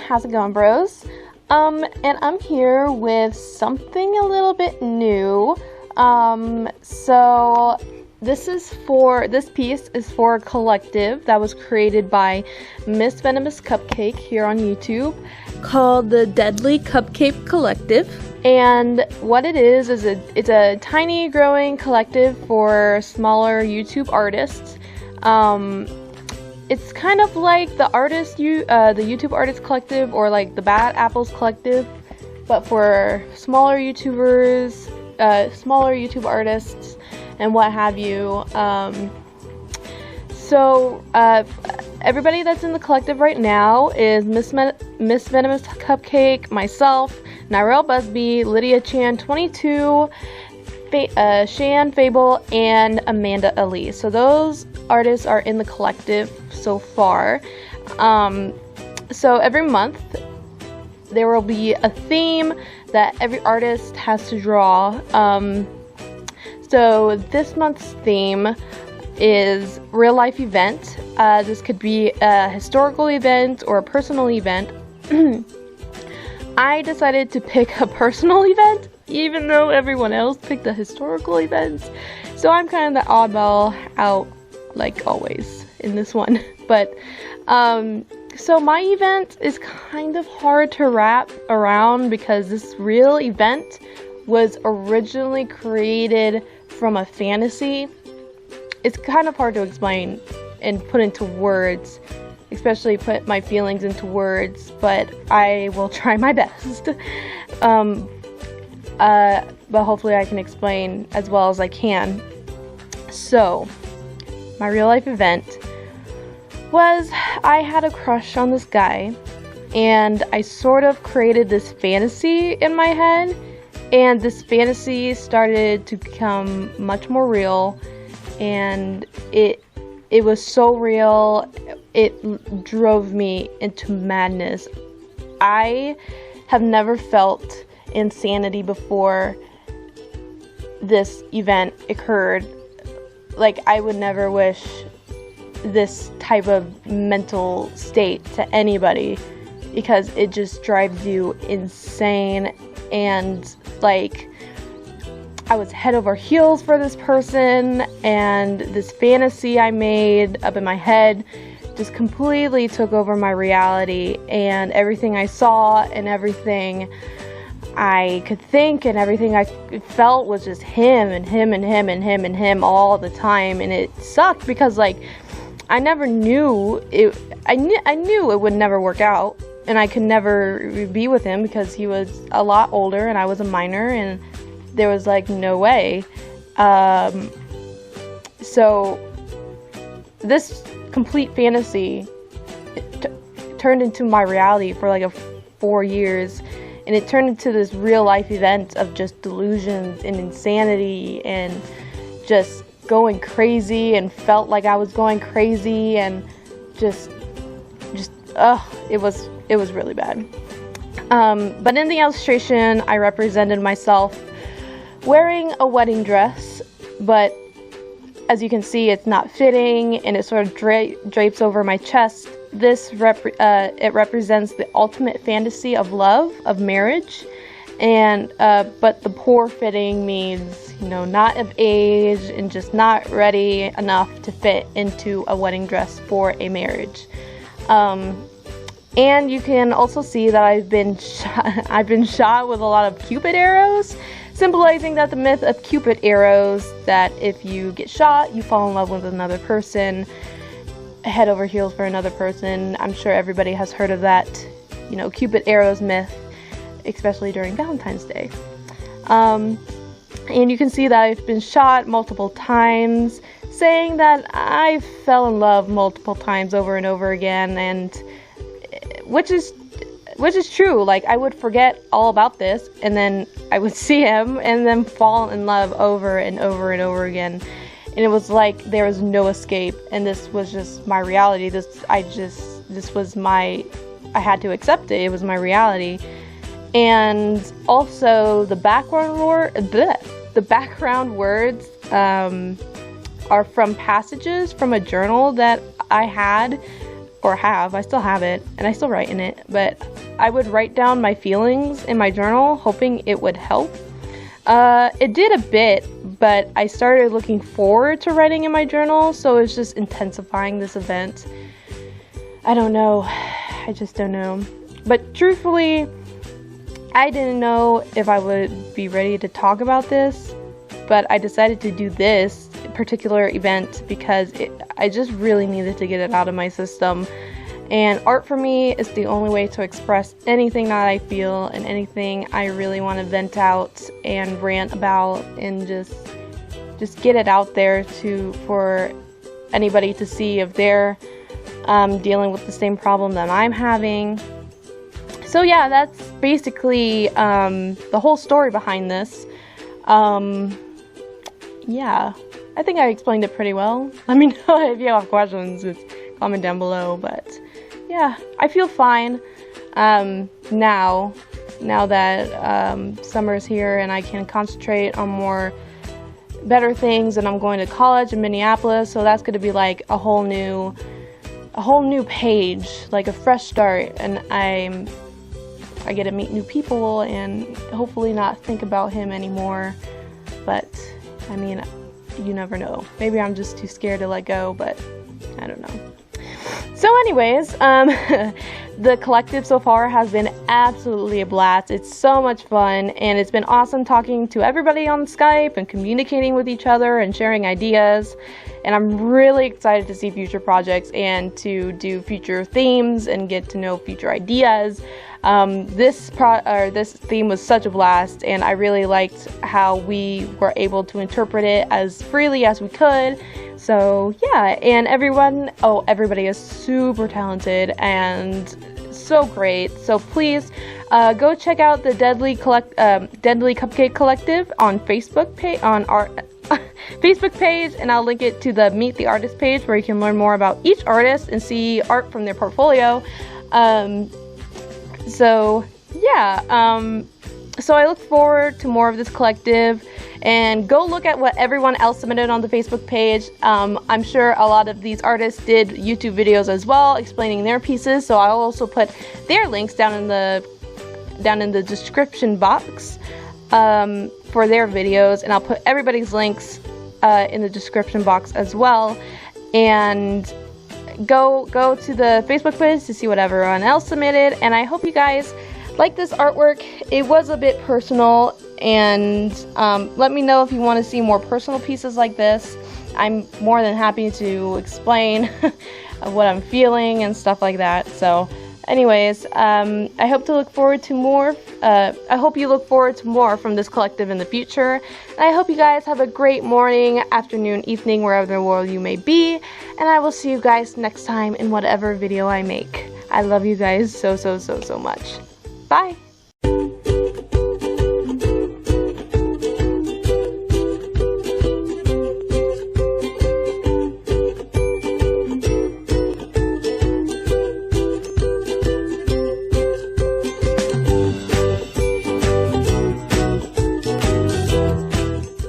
how's it going, bros? And I'm here with something a little bit new. So this piece is for a collective that was created by Miss Venomous Cupcake here on YouTube, called the Deadly Cupcake Collective. And what it is it's a tiny growing collective for smaller YouTube artists. It's kind of like the YouTube Artist Collective, or like the Bad Apples Collective, but for smaller YouTubers, smaller YouTube artists, and what have you. Everybody that's in the collective right now is Miss Venomous Cupcake, myself, Nyrel Busby, Lydia Chan 22, Shan Fable, and Amanda Elise. So those artists are in the collective so far. So every month there will be a theme that every artist has to draw. So this month's theme is real life event. This could be a historical event or a personal event. I decided to pick a personal event, even though everyone else picked a historical event. So I'm kind of the oddball out, like always, in this one. But, so my event is kind of hard to wrap around because this real event was originally created from a fantasy. It's kind of hard to explain and put into words, especially put my feelings into words, but I will try my best. But hopefully I can explain as well as I can. So, my real life event was I had a crush on this guy, and I sort of created this fantasy in my head, and this fantasy started to become much more real, and it was so real, it drove me into madness. I have never felt insanity before this event occurred. Like, I would never wish this type of mental state to anybody, because it just drives you insane. And like, I was head over heels for this person, and this fantasy I made up in my head just completely took over my reality, and everything I saw and everything I could think and everything I felt was just him and him and him and him and him all the time. And it sucked because, like, I never knew it. I knew it would never work out, and I could never be with him because he was a lot older and I was a minor, and there was like no way. So this complete fantasy turned into my reality for like 4 years, and it turned into this real life event of just delusions and insanity and just going crazy, and felt like I was going crazy, and it was really bad. But in the illustration, I represented myself wearing a wedding dress, but as you can see, it's not fitting, and it sort of drapes over my chest. This it represents the ultimate fantasy of love, of marriage, and but the poor fitting means, you know, not of age and just not ready enough to fit into a wedding dress for a marriage. And you can also see that I've been shot with a lot of Cupid arrows, symbolizing that the myth of Cupid arrows, that if you get shot, you fall in love with another person, head over heels for another person. I'm sure everybody has heard of that, you know, Cupid arrows myth, especially during Valentine's Day. And you can see that I've been shot multiple times, saying that I fell in love multiple times over and over again, and which is true. Like, I would forget all about this, and then I would see him and then fall in love over and over and over again. And it was like there was no escape, and this was just my reality. I had to accept it. It was my reality. And also the background words are from passages from a journal that I had or have. I still have it, and I still write in it, but I would write down my feelings in my journal, hoping it would help. It did a bit, but I started looking forward to writing in my journal, so it's just intensifying this event. I don't know. I just don't know. But truthfully, I didn't know if I would be ready to talk about this, but I decided to do this particular event because I just really needed to get it out of my system. And art for me is the only way to express anything that I feel and anything I really want to vent out and rant about, and just get it out there for anybody to see if they're dealing with the same problem that I'm having. So yeah, that's basically the whole story behind this. Yeah, I think I explained it pretty well. Let me know if you have questions, just comment down below. But yeah, I feel fine now that summer's here and I can concentrate on better things, and I'm going to college in Minneapolis, so that's going to be like a whole new page, like a fresh start, and I get to meet new people and hopefully not think about him anymore. But I mean, you never know. Maybe I'm just too scared to let go, but I don't know. So anyways, the collective so far has been absolutely a blast. It's so much fun, and it's been awesome talking to everybody on Skype and communicating with each other and sharing ideas. And I'm really excited to see future projects and to do future themes and get to know future ideas. This theme was such a blast, and I really liked how we were able to interpret it as freely as we could. So yeah, and everybody is super talented and so great. So please go check out the Deadly Cupcake Collective on Facebook Facebook page, and I'll link it to the Meet the Artist page where you can learn more about each artist and see art from their portfolio. So yeah, so I look forward to more of this collective, and go look at what everyone else submitted on the Facebook page. I'm sure a lot of these artists did YouTube videos as well explaining their pieces, so I'll also put their links down in the description box for their videos, and I'll put everybody's links in the description box as well. And go to the Facebook page to see what everyone else submitted, and I hope you guys like this artwork. It was a bit personal, and let me know if you want to see more personal pieces like this. I'm more than happy to explain what I'm feeling and stuff like that. So anyways, I hope you look forward to more from this collective in the future. And I hope you guys have a great morning, afternoon, evening, wherever in the world you may be. And I will see you guys next time in whatever video I make. I love you guys so much. Bye!